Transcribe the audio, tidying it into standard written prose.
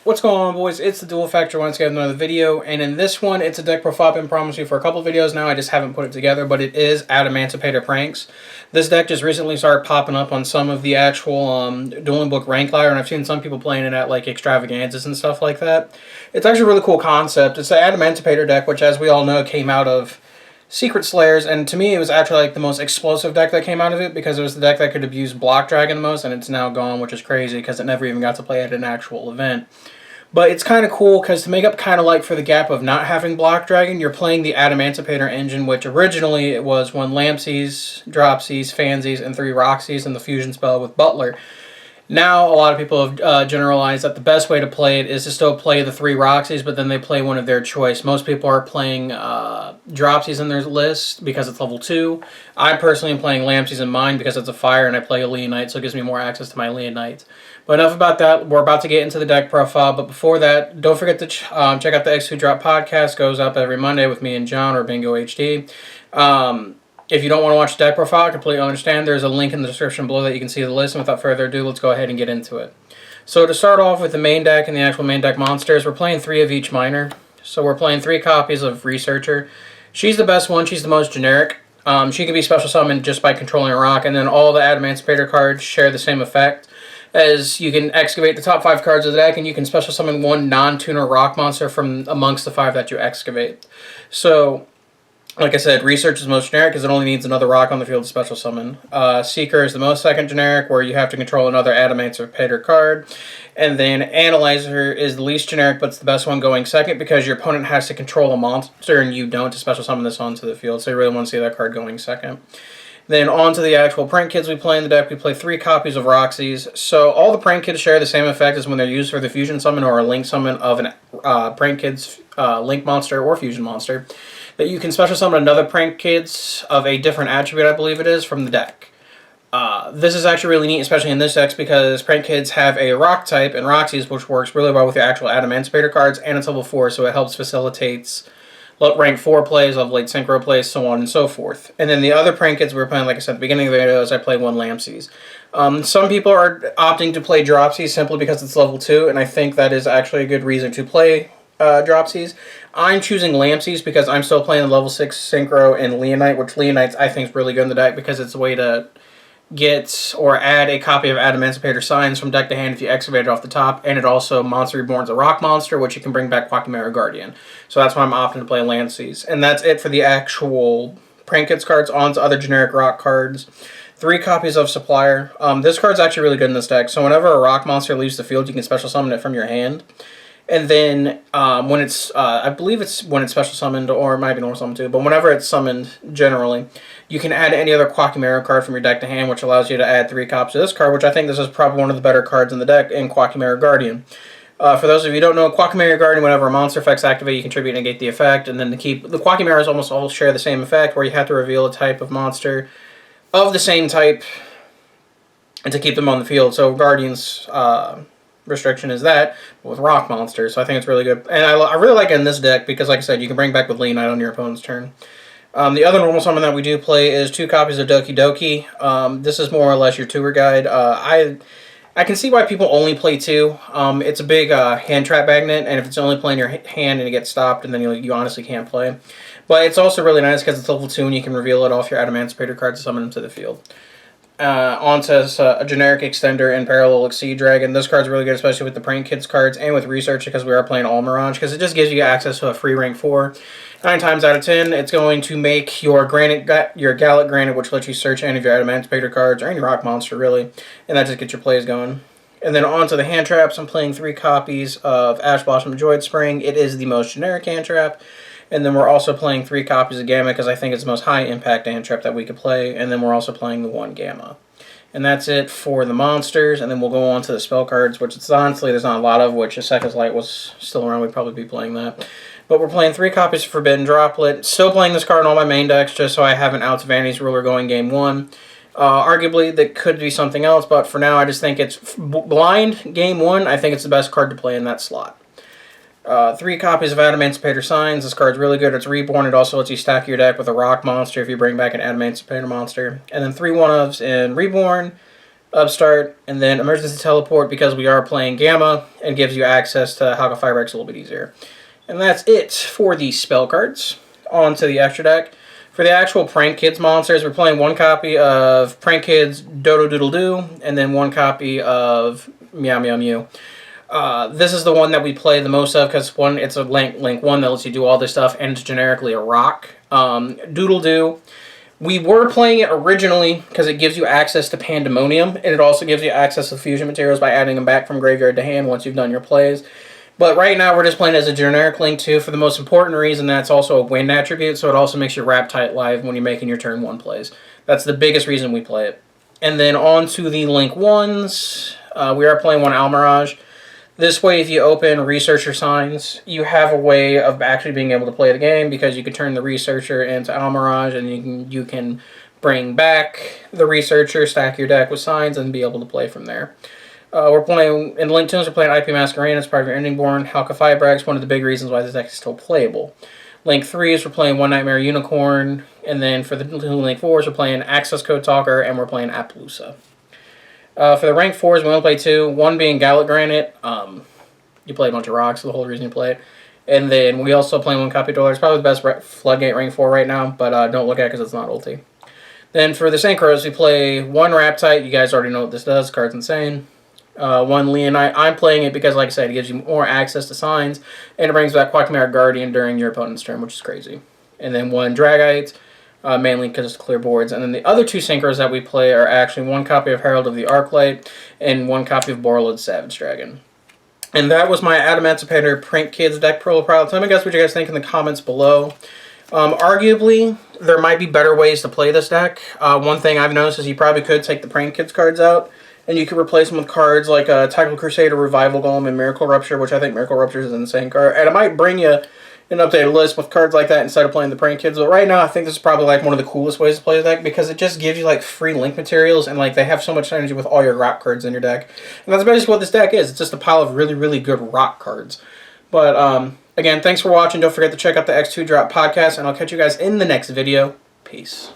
What's going on, boys? It's the TheDuelFactory once again with another video, and in this one, it's a deck profile I've been promising you for a couple of videos now. I just haven't put it together, but it is Adamancipator Pranks. This deck just recently started popping up on some of the actual Dueling Book rank ladder, and I've seen some people playing it at like extravaganzas and stuff like that. It's actually a really cool concept. It's the Adamancipator deck, which, as we all know, came out of Secret Slayers, and to me it was actually like the most explosive deck that came out of it because it was the deck that could abuse Block Dragon the most, and it's now gone, which is crazy because it never even got to play at an actual event. But it's kind of cool because to make up kind of like for the gap of not having Block Dragon, you're playing the Adamancipator engine, which originally it was 1 Lampsies, Dropsies, Fansies, and 3 Roxies, and the fusion spell with Butler. Now, a lot of people have generalized that the best way to play it is to still play the 3 Roxies, but then they play one of their choice. Most people are playing Dropsies in their list because it's level 2. I personally am playing Lampsies in mine because it's a fire, and I play a Leonite, so it gives me more access to my Leonites. But enough about that. We're about to get into the deck profile, but before that, don't forget to check out the X2 Drop podcast. Goes up every Monday with me and John or Bingo HD. If you don't want to watch the deck profile, I completely understand. There's a link in the description below that you can see the list. And without further ado, let's go ahead and get into it. So to start off with the main deck and the actual main deck monsters, we're playing 3 of each minor. So we're playing 3 copies of Researcher. She's the best one. She's the most generic. She can be special summoned just by controlling a rock, and then all the Adamancipator cards share the same effect, as you can excavate the top 5 cards of the deck, and you can special summon 1 non-tuner rock monster from amongst the 5 that you excavate. So, like I said, Research is most generic because it only needs another rock on the field to special summon. Seeker is the most second generic, where you have to control another Adamancipator card. And then Analyzer is the least generic, but it's the best one going second because your opponent has to control a monster and you don't to special summon this onto the field. So you really want to see that card going second. Then on to the actual prank kids we play in the deck. We play 3 copies of Roxies. So all the prank kids share the same effect as when they're used for the fusion summon or a link summon of an prank kids link monster or fusion monster. That you can special summon another prank kids of a different attribute, I believe it is, from the deck. This is actually really neat, especially in this deck, because prank kids have a rock type and Roxies, which works really well with your actual Adamancipator cards, and it's level 4, so it helps facilitates rank 4 plays, level 8 synchro plays, so on and so forth. And then the other prank kids we were playing, like I said at the beginning of the video, is I play 1 Lampsies. Some people are opting to play Dropsies simply because it's level 2, and I think that is actually a good reason to play Dropsies. I'm choosing Lampsies because I'm still playing the level 6 Synchro and Leonite, which Leonites I think is really good in the deck because it's a way to get or add a copy of Adamancipator Signs from deck to hand if you excavate it off the top, and it also Monster Reborn's a rock monster, which you can bring back Quackmare Guardian. So that's why I'm opting to play Lampsies. And that's it for the actual Prank Kids cards. On to other generic rock cards. 3 copies of Supplier. This card's actually really good in this deck. So whenever a rock monster leaves the field, you can special summon it from your hand. And then when it's, I believe it's when it's special summoned, or it might be normal summoned too, but whenever it's summoned, generally, you can add any other Quackmare card from your deck to hand, which allows you to add 3 copies of this card, which I think this is probably one of the better cards in the deck, in Quackmare Guardian. For those of you who don't know, Quackmare Guardian, whenever a monster effects activate, you contribute and negate the effect, and then the Quackymares almost all share the same effect, where you have to reveal a type of monster of the same type and to keep them on the field. So Guardian's restriction is that, but with rock monsters, so I think it's really good. And I really like it in this deck because, like I said, you can bring back with Leonite on your opponent's turn. The other normal summon that we do play is 2 copies of Doki Doki. This is more or less your tour guide. I can see why people only play 2. It's a big hand trap magnet, and if it's only playing your hand and it gets stopped, and then you honestly can't play. But it's also really nice because it's level 2 and you can reveal it off your Adamancipator card to summon them to the field. Onto a generic extender in Parallel Exceed Dragon. This card's really good, especially with the Prank Kids cards and with Research, because we are playing All Mirage, because it just gives you access to a free rank 4. 9 times out of 10, it's going to make your Gallic Granite, which lets you search any of your Adamancipator cards, or any rock monster, really, and that just gets your plays going. And then onto the hand traps, I'm playing 3 copies of Ash Blossom Joyed Spring. It is the most generic hand trap. And then we're also playing 3 copies of Gamma because I think it's the most high-impact hand trap that we could play. And then we're also playing the 1 Gamma. And that's it for the monsters. And then we'll go on to the spell cards, which it's honestly there's not a lot of, which if Second's Light was still around, we'd probably be playing that. But we're playing 3 copies of Forbidden Droplet. Still playing this card in all my main decks just so I have an Out to Vanity's Ruler going game 1. Arguably, that could be something else, but for now I just think it's blind game 1. I think it's the best card to play in that slot. 3 copies of Adamancipator Signs. This card's really good. It's Reborn. It also lets you stack your deck with a rock monster if you bring back an Adamancipator monster. And then 3 1-ofs in Reborn, Upstart, and then Emergency Teleport because we are playing Gamma and gives you access to Haka Firebricks a little bit easier. And that's it for the spell cards. On to the extra deck. For the actual Prank Kids monsters, we're playing one copy of Prank Kids Dodo Doodle Doo, and then one copy of Meow Meow Mew. This is the one that we play the most of because one, it's a link one that lets you do all this stuff, and it's generically a rock. Doodle Doo. We were playing it originally because it gives you access to Pandemonium, and it also gives you access to fusion materials by adding them back from graveyard to hand once you've done your plays. But right now we're just playing as a generic Link 2 for the most important reason that's also a wind attribute, so it also makes your Wrap Tight live when you're making your turn 1 plays. That's the biggest reason we play it. And then on to the Link 1s. We are playing one Almirage. This way, if you open Researcher Signs, you have a way of actually being able to play the game because you can turn the Researcher into Almirage, and you can bring back the Researcher, stack your deck with Signs, and be able to play from there. We're playing, in Link 2s, we're playing IP Masquerade as part of your Ending Born. Haka Firebricks, one of the big reasons why this deck is still playable. Link 3s, we're playing One Nightmare Unicorn. And then for the Link 4s, we're playing Access Code Talker, and we're playing Appaloosa. For the rank 4s, we only play 2. One being Gallic Granite. You play a bunch of rocks, so the whole reason you play it. And then we also play one copy of Dollar. It's probably the best Floodgate rank 4 right now, but don't look at it because it's not ulti. Then for the Synchros, we play one Raptite. You guys already know what this does. Card's insane. One Leonite. I'm playing it because, like I said, it gives you more access to signs, and it brings back Quagmire Guardian during your opponent's turn, which is crazy. And then one Dragite, mainly because it's clear boards. And then the other 2 Synchros that we play are actually one copy of Herald of the Arclight and one copy of Borreload Savage Dragon. And that was my Adamancipator Prank Kids deck profile. Tell me guys what you guys think in the comments below. Arguably, there might be better ways to play this deck. One thing I've noticed is you probably could take the Prank Kids cards out, and you could replace them with cards like Tactical Crusader, Revival Golem, and Miracle Rupture, which I think Miracle Rupture is an insane card. And it might bring you an updated list with cards like that instead of playing the Prank Kids. But right now, I think this is probably like one of the coolest ways to play the deck because it just gives you like free link materials, and like they have so much synergy with all your rock cards in your deck. And that's basically what this deck is. It's just a pile of really, really good rock cards. But again, thanks for watching. Don't forget to check out the X2 Drop podcast, and I'll catch you guys in the next video. Peace.